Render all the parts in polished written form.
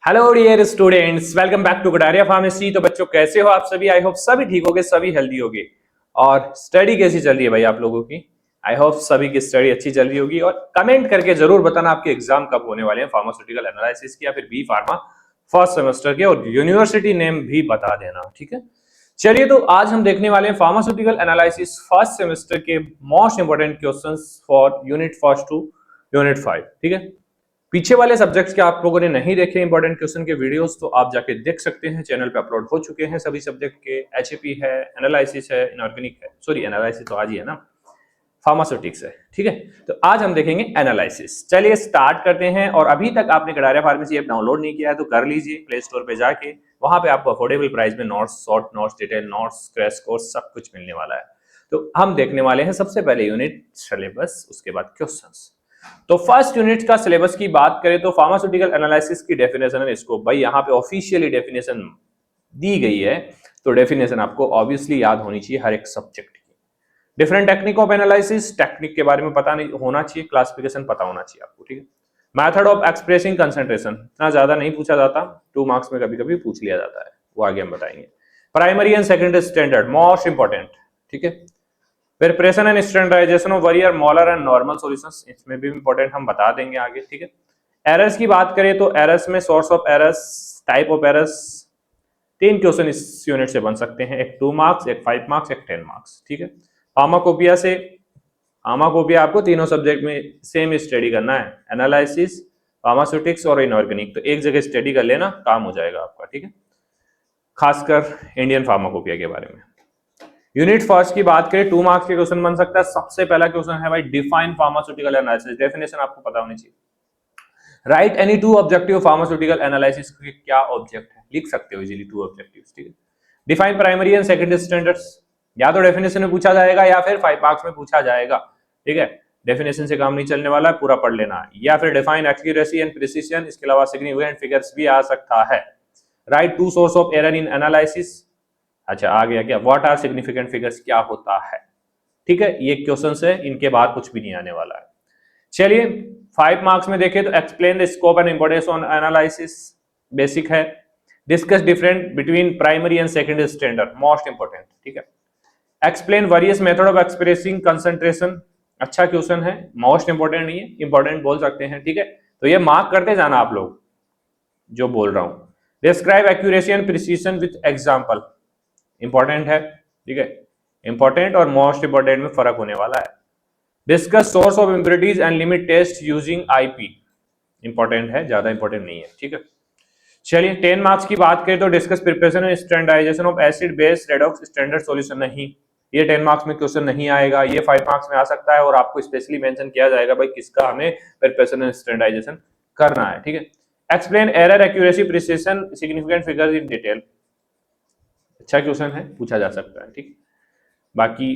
Hello dear students, welcome back to Kataria pharmacy. तो बच्चों कैसे हो आप सभी? आई होप सभी ठीक होगे, सभी हेल्दी होगे। और स्टडी कैसी चल रही है भाई आप लोगों की? आई होप सभी की स्टडी अच्छी चल रही होगी। और कमेंट करके जरूर बताना आपके एग्जाम कब होने वाले हैं, फार्मास्यूटिकल एनालिसिस की या फिर बी फार्मा फर्स्ट सेमेस्टर के, और यूनिवर्सिटी नेम भी बता देना, ठीक है। चलिए, तो आज हम देखने वाले हैं फार्मास्यूटिकल एनालिसिस फर्स्ट सेमेस्टर के most important questions for unit first to unit 5, ठीक है। पीछे वाले सब्जेक्ट्स के आप लोगों ने नहीं देखे इंपॉर्टेंट क्वेश्चन के वीडियोस, तो आप जाके देख सकते हैं, चैनल पे अपलोड हो चुके हैं सभी सब्जेक्ट के। एचएपी है, एनालिसिस है, इनऑर्गेनिक है, सॉरी एनालिसिस तो आज ही है ना, फार्मास्यूटिक्स है, ठीक है। तो आज हम देखेंगे एनालिसिस। चलिए स्टार्ट करते हैं। और अभी तक आपने कटारिया फार्मेसी ऐप डाउनलोड नहीं किया है तो कर लीजिए प्ले स्टोर पे जाके। वहां पे आपको अफोर्डेबल प्राइस में notes, short notes, detail notes, crash course सब कुछ मिलने वाला है। तो हम देखने वाले हैं सबसे पहले यूनिट सिलेबस, उसके बाद क्वेश्चंस। तो फर्स्ट यूनिट का सिलेबस की बात करें तो फार्मास्यूटिकल एनालिसिस की डेफिनेशन है स्कोप। भाई यहाँ पे ऑफिशियली डेफिनेशन दी गई है, तो डेफिनेशन आपको ऑब्वियसली याद होनी चाहिए हर एक सब्जेक्ट की। Different technique of analysis, technique के बारे में पता नहीं होना चाहिए, क्लासिफिकेशन पता होना चाहिए आपको, ठीक है। मेथड ऑफ एक्सप्रेसिंग कंसंट्रेशन इतना ज्यादा नहीं पूछा जाता, 2 मार्क्स में कभी कभी पूछ लिया जाता है, वो आगे हम बताएंगे। Primary and secondary standard most important, ठीक है। Preparation and standardisation of various molar and normal solutions, इसमें भी इंपॉर्टेंट हम बता देंगे आगे, ठीक है। एरर्स की बात करें तो एरर्स में source of errors, type of errors, 3 question इस यूनिट से बन सकते हैं, एक 2 मार्क्स, एक 5 मार्क्स, एक 10 मार्क्स, ठीक है। फार्माकोपिया से, फार्माकोपिया आपको तीनों सब्जेक्ट में सेम स्टडी करना है, एनालिसिस, फार्मास्यूटिक्स और इनऑर्गेनिक, तो एक जगह स्टडी कर लेना, काम हो जाएगा आपका, ठीक है। खासकर इंडियन फार्माकोपिया के बारे में। यूनिट फर्स्ट की बात करें, 2 मार्क्स के क्वेश्चन बन सकता है। सबसे पहला क्वेश्चन है भाई, डिफाइन फार्मास्यूटिकल एनालिसिस, डेफिनेशन आपको पता होनी चाहिए। Right any 2 objective pharmaceutical analysis के क्या ऑब्जेक्ट है, लिख सकते हो इजीली 2 ऑब्जेक्टिव्स, ठीक है। Define primary and secondary standards, या तो डेफिनेशन में पूछा जाएगा या फिर 5 मार्क्स में पूछा जाएगा, ठीक है। डेफिनेशन से काम नहीं चलने वाला है, पूरा पढ़ लेना है। या फिर डिफाइन एक्यूरेसी एंड प्रिसिशन, इसके अलावा सिग्निफिकेंट फिगर्स भी आ सकता है। Right 2 source of error in analysis, अच्छा आ गया क्या, व्हाट आर सिग्निफिकेंट फिगर्स, क्या होता है, ठीक है। ये क्वेश्चन है, इनके बाद कुछ भी नहीं आने वाला है। चलिए 5 मार्क्स में देखें तो explain the scope and importance on analysis, basic है। Discuss different between primary and secondary standard, most important, ठीक है। Explain various method of expressing concentration, अच्छा क्वेश्चन है, मोस्ट इंपोर्टेंट नहीं है, इंपोर्टेंट बोल सकते हैं, ठीक है। तो ये मार्क करते जाना आप लोग जो बोल रहा हूं। Describe accuracy and precision with example, important है, ठीक है। इंपॉर्टेंट और मोस्ट इंपॉर्टेंट में फर्क होने वाला है। Discuss source of impurities and limit test using IP, important है, ज्यादा इंपॉर्टेंट नहीं है, ठीक है। चलिए 10 मार्क्स की बात करें तो discuss preparation and standardisation of acid base redox standard solution, नहीं, ये 10 मार्क्स में क्वेश्चन नहीं आएगा, ये 5 मार्क्स में आ सकता है। और आपको स्पेशली मेंशन किया जाएगा भाई किसका हमें प्रिपरेशन एंड स्टैंडर्डाइजेशन करना है, ठीक है। Explain error accuracy precision significant figures in detail, अच्छा क्वेश्चन है, पूछा जा सकता है, ठीक। बाकी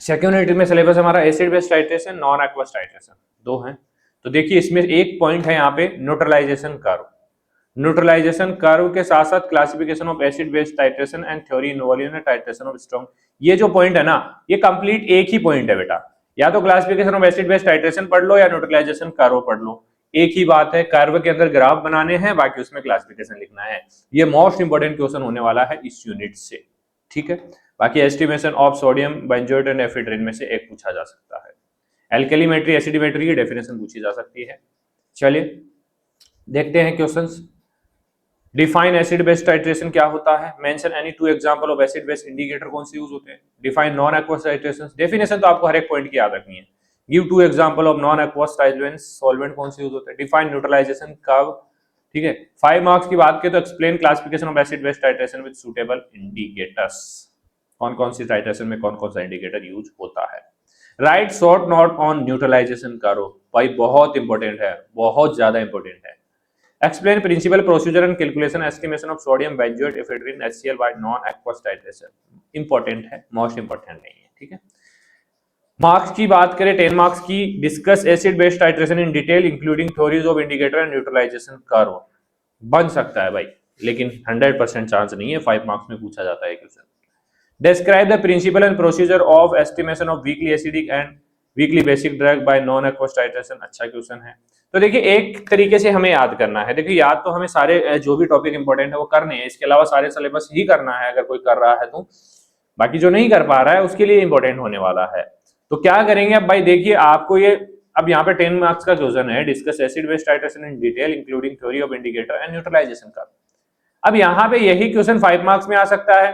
सेकेंड यूनिट में सिलेबस हमारा acid base titration, non aqueous titration, 2 हैं। तो देखिए इसमें एक पॉइंट है यहाँ पे न्यूट्रलाइजेशन कर्व, न्यूट्रलाइजेशन कर्व के साथ साथ classification of acid base titration and theory involution titration of strong, ये जो पॉइंट है ना, ये कंप्लीट एक ही पॉइंट है बेटा। या तो classification of acid base titration पढ़ लो या न्यूट्रलाइजेशन कर्व पढ़ लो, एक ही बात है। कर्व के अंदर ग्राफ बनाने हैं, बाकी उसमें क्लासिफिकेशन लिखना है। ये मोस्ट इंपोर्टेंट क्वेश्चन होने वाला है इस यूनिट से, ठीक है। बाकी estimation of sodium benzoate and ephedrine में से एक पूछा जा सकता है। एल्केलीमेट्री एसिडिमेट्री की डेफिनेशन पूछी जा सकती है। चलिए देखते हैं questions. Define acid base titration क्या होता है, mention any 2 example of acid base indicator, कौन से यूज होते हैं। Define non aqueous titration, definition तो आपको हर एक पॉइंट की याद रखनी है। Give 2 example of non aqueous titration solvent, कौन से यूज होते हैं। डिफाइन न्यूट्रलाइजेशन कर्व, ठीक है। 5 मार्क्स की बात करें तो explain classification of acid base titration with suitable indicators, कौन कौन सी टाइट्रेशन में कौन कौन सा इंडिकेटर यूज होता है। Write short note on neutralization curve, भाई बहुत इंपॉर्टेंट है, बहुत ज्यादा इंपॉर्टेंट है। Explain principle procedure and calculation estimation of sodium benzoate ephedrine HCl by non aqueous titration, important है, मोस्ट इंपॉर्टेंट नहीं है, ठीक है। मार्क्स की बात करें 10 मार्क्स की, discuss acid base titration in detail including theories of indicator and neutralisation curve, बन सकता है भाई, लेकिन 100% चांस नहीं है, 5 मार्क्स में पूछा जाता है question. Describe the principle and procedure of estimation of weakly acidic and weakly basic drug by non aqueous titration, अच्छा क्वेश्चन है। तो देखिए एक तरीके से हमें याद करना है, देखिए याद तो हमें सारे जो भी टॉपिक इंपॉर्टेंट है वो करने हैं, इसके अलावा सारे सिलेबस ही करना है अगर कोई कर रहा है तो, बाकी जो नहीं कर पा रहा है उसके लिए इंपॉर्टेंट होने वाला है। तो क्या करेंगे अब भाई, देखिए आपको ये अब यहाँ पे 10 मार्क्स का क्वेश्चन है, discuss acid base titration in detail including theory of indicator and neutralisation का। अब यहाँ पे यही क्वेश्चन 5 मार्क्स में आ सकता है,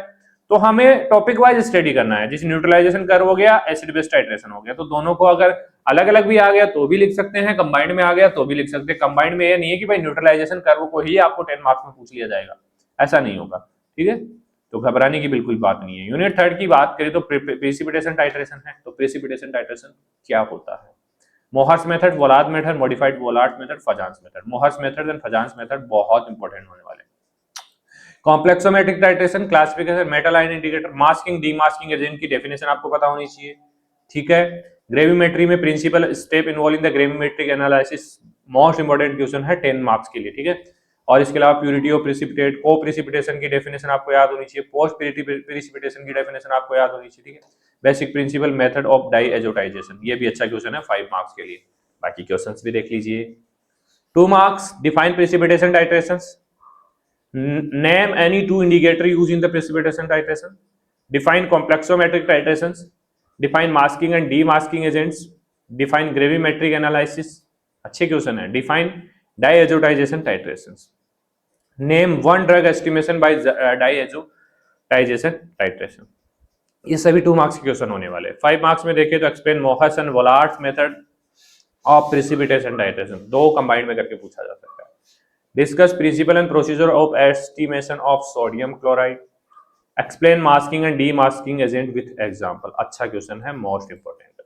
तो हमें टॉपिक वाइज स्टडी करना है। जैसे न्यूट्रलाइजेशन कर्व हो गया, एसिड बेस टाइट्रेशन हो गया, तो दोनों को अगर अलग अलग भी आ गया तो भी लिख सकते हैं, कंबाइंड में आ गया तो भी लिख सकते हैं। कंबाइंड में ये नहीं है कि भाई न्यूट्रलाइजेशन कर्व को ही आपको 10 मार्क्स में पूछ लिया जाएगा, ऐसा नहीं होगा, ठीक है। तो घबराने की बिल्कुल बात नहीं है। यूनिट 3 की बात करें तो प्रेसिपिटेशन टाइट्रेशन है। तो प्रेसिपिटेशन टाइट्रेशन क्या होता है? Mohr's method, Volhard method, modified Volhard method, Fajans method. Mohr's method and Fajans method बहुत इंपॉर्टेंट होने वाले हैं। Complexometric titration, classification, metal ion indicator, masking, demasking agent की डेफिनेशन आपको पता होनी चाहिए, ठीक है। ग्रेविमेट्री में principle step involving the gravimetric analysis, most important question है 10 मार्क्स के लिए, ठीक है। और इसके अलावा प्यूरिटी ऑफ प्रिसिपिटेट, को प्रिसिपिटेशन की डेफिनेशन आपको याद होनी चाहिए, पोस्ट प्रिसिपिटेशन की डेफिनेशन आपको याद होनी चाहिए, ठीक है। Basic principle method of diazotisation, ये भी अच्छा क्वेश्चन है 5 मार्क्स के लिए। बाकी क्वेश्चंस भी देख लीजिए। 2 marks, define precipitation titrations, name any two indicator used in the precipitation titration, define complexometric titrations, define masking and demasking agents, define gravimetric analysis, अच्छे क्वेश्चन है। define diazotization titrations, name one drug estimation by diazotization titration। ये सभी 2 marks के question होने वाले। 5 marks में देखें तो explain Mohr's and Volhard method of precipitation titration, दो कंबाइंड में करके पूछा जा सकता है। Discuss principle and procedure of estimation of sodium chloride, explain masking and demasking agent with example, अच्छा क्वेश्चन है, most important.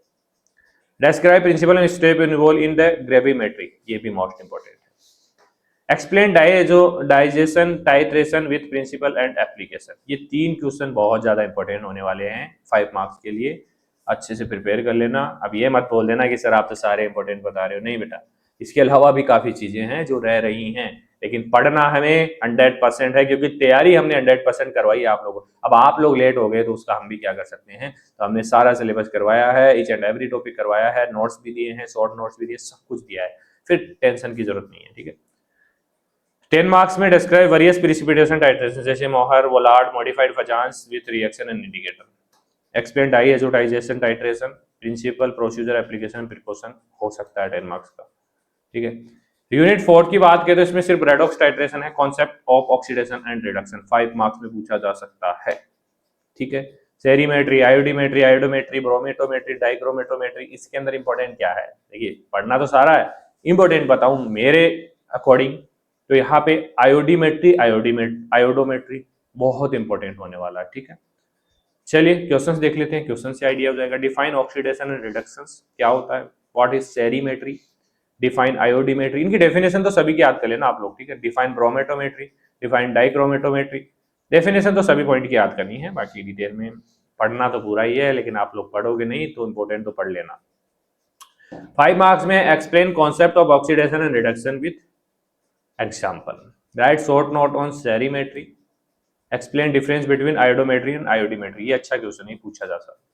Describe principle and step involved in the gravimetry, ये भी मोस्ट इंपोर्टेंट है। Explain diazotization titration with principle and application, ये 3 question बहुत ज्यादा important होने वाले हैं 5 मार्क्स के लिए, अच्छे से प्रिपेयर कर लेना। अब ये मत बोल देना कि सर आप तो सारे इंपॉर्टेंट बता रहे हो, नहीं बेटा, इसके अलावा भी काफी चीजें हैं जो रह रही हैं, लेकिन पढ़ना हमें 100% है, क्योंकि तैयारी हमने 100% करवाई है आप लोगों को। अब आप लोग लेट हो गए तो उसका हम भी क्या कर सकते हैं, तो हमने सारा सिलेबस करवाया है, ईच एंड एवरी टॉपिक करवाया है, नोट्स भी दिए हैं, शॉर्ट नोट्स भी दिए, सब कुछ दिया है, फिर टेंशन की जरूरत नहीं है, ठीक है। 10 मार्क्स में डिस्क्राइब वेरियस प्रिसिपिटेशन टाइट्रेशन, जैसे Mohr, Volhard, modified Fajans with reaction and indicator. Explain diazotization titration, principle, procedure, application, precaution, हो सकता है 10 मार्क्स का, ठीक है। यूनिट 4 की बात करें तो इसमें सिर्फ रेडॉक्स टाइट्रेशन है, concept of oxidation and reduction, 5 marks में पूछा जा सकता है, ठीक है। सेरीमेट्री, आयोडीमेट्री, आयोडोमेट्री, ब्रोमेटोमेट्री, डाइक्रोमेटोमेट्री, इसके अंदर इंपॉर्टेंट क्या है? देखिए पढ़ना तो सारा है, इंपॉर्टेंट बताऊं मेरे अकॉर्डिंग तो यहाँ पे आयोडीमेट्री, आयोडोमेट्री बहुत इंपॉर्टेंट होने वाला है, ठीक है। चलिए क्वेश्चंस देख लेते हैं, क्वेश्चन से आइडिया हो जाएगा। डिफाइन ऑक्सीडेशन एंड रिडक्शंस, क्या होता है? What is cerimetry? Define iodimetry, इनकी डेफिनेशन तो सभी की याद कर लेना आप लोग, ठीक है। डिफाइन ब्रोमेटोमेट्री, डिफाइन डाइक्रोमेटोमेट्री, डेफिनेशन तो सभी पॉइंट की याद करनी है, बाकी डिटेल में पढ़ना तो पूरा ही है, लेकिन आप लोग पढ़ोगे नहीं तो इंपॉर्टेंट तो पढ़ लेना। 5 मार्क्स में explain concept of oxidation and reduction with example, write short note on cerimetry, explain difference between iodometry and iodimetry, ये अच्छा क्वेश्चन ही पूछा जा सकता है।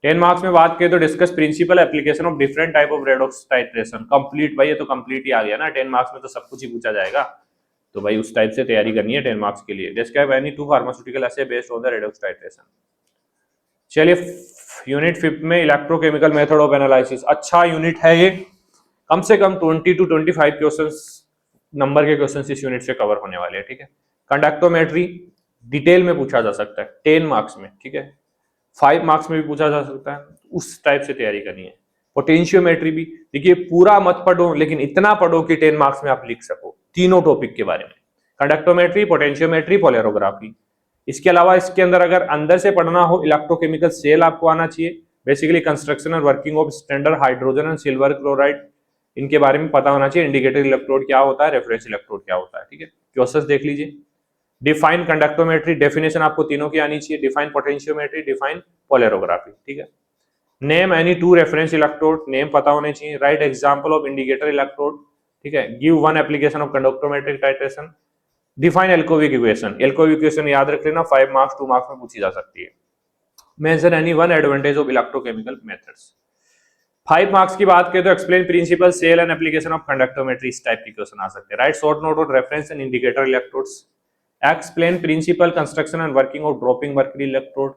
10 मार्क्स में बात करें तो discuss principle application of different type of redox titration, complete, भाई ये तो कंप्लीट ही आ गया ना, 10 मार्क्स में तो सब कुछ ही पूछा जाएगा, तो भाई उस टाइप से तैयारी करनी है 10 मार्क्स के लिए। Describe any two pharmaceutical essay based on the redox titration. चलिए यूनिट 5 में इलेक्ट्रोकेमिकल मेथड ऑफ एनालिसिस, अच्छा यूनिट है ये, कम से कम 20 to 25 क्वेश्चंस नंबर के क्वेश्चंस इस यूनिट से कवर होने वाले हैं, ठीक है। कंडक्टोमेट्री डिटेल में पूछा जा सकता है 10 मार्क्स में, ठीक है, 5 मार्क्स में भी पूछा जा सकता है, उस टाइप से तैयारी करनी है। पोटेंशियोमेट्री भी देखिए, पूरा मत पढ़ो लेकिन इतना पढ़ो कि 10 मार्क्स में आप लिख सको तीनों टॉपिक के बारे में, कंडक्टोमेट्री, पोटेंशियोमेट्री, पोलैरोग्राफी। इसके अलावा इसके अंदर अगर अंदर से पढ़ना हो, इलेक्ट्रोकेमिकल सेल आपको आना चाहिए, बेसिकली कंस्ट्रक्शन और working of standard hydrogen and silver chloride, इनके बारे में पता होना चाहिए। इंडिकेटर इलेक्ट्रोड क्या होता है, रेफरेंस इलेक्ट्रोड क्या होता है, ठीक है। क्वेश्चंस देख लीजिए। डिफाइन कंडक्टोमेट्री, डेफिनेशन आपको तीनों की आनी चाहिए। डिफाइन पोटेंशियोमेट्री, डिफाइन पोलैरोग्राफी, ठीक है। Name any two reference electrode, name पता होने चाहिए। Right example of indicator electrode, ठीक है। Give one application of conductometric titration. Define एल्कोविक equation, एल्कोविक equation याद रख लेना, 5 मार्क्स 2 मार्क्स में पूछी जा सकती है। Mention any one advantage of electrochemical methods. 5 marks की बात करें तो explain principle cell and application of conductometry, इस टाइप के क्वेश्चन आ सकते हैं। Write short note on reference and indicator electrodes, explain principle construction and working of dropping mercury electrode.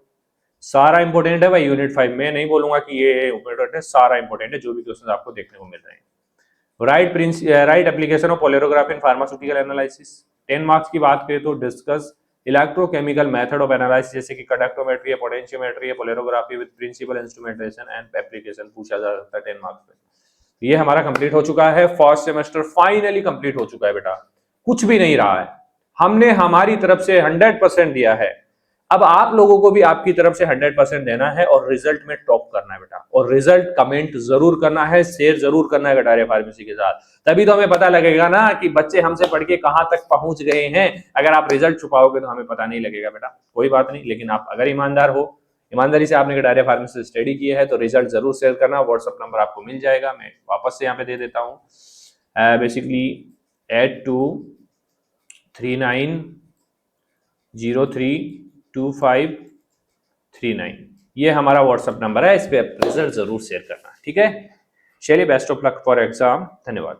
सारा इंपॉर्टेंट है भाई यूनिट 5 में, नहीं बोलूंगा कि ये इंपॉर्टेंट है, सारा इंपॉर्टेंट है जो भी क्वेश्चन आपको देखने को मिल रहे हैं। Write application of polarography in pharmaceutical analysis. 10 marks की बात करें तो discuss electrochemical method of analysis, जैसे कि कंडक्टोमेट्री है, पोटेंशियोमेट्री है, polarography with principle instrumentation and application पूछा जा सकता है 10 मार्क्स में। ये हमारा कंप्लीट हो चुका है, फर्स्ट सेमेस्टर फाइनली कंप्लीट हो चुका है बेटा, कुछ भी नहीं रहा है, हमने हमारी तरफ से 100% दिया है। अब आप लोगों को भी आपकी तरफ से 100% देना है और रिजल्ट में टॉप करना है बेटा, और रिजल्ट कमेंट जरूर करना है, शेयर जरूर करना है कटारिया फार्मेसी के साथ, तभी तो हमें पता लगेगा ना कि बच्चे हमसे पढ़ के कहां तक पहुंच गए हैं। अगर आप रिजल्ट छुपाओगे तो हमें पता नहीं लगेगा बेटा, कोई बात नहीं, लेकिन आप अगर ईमानदार हो, ईमानदारी से आपने कटारिया फार्मेसी स्टडी की है तो रिजल्ट जरूर शेयर करना। व्हाट्सअप नंबर आपको मिल जाएगा, मैं वापस से यहाँ पे दे देता हूँ, बेसिकली 8239032539, ये हमारा व्हाट्सएप नंबर है, इस पे रिजल्ट जरूर शेयर करना, ठीक है। चलिए, best of luck for exam, धन्यवाद।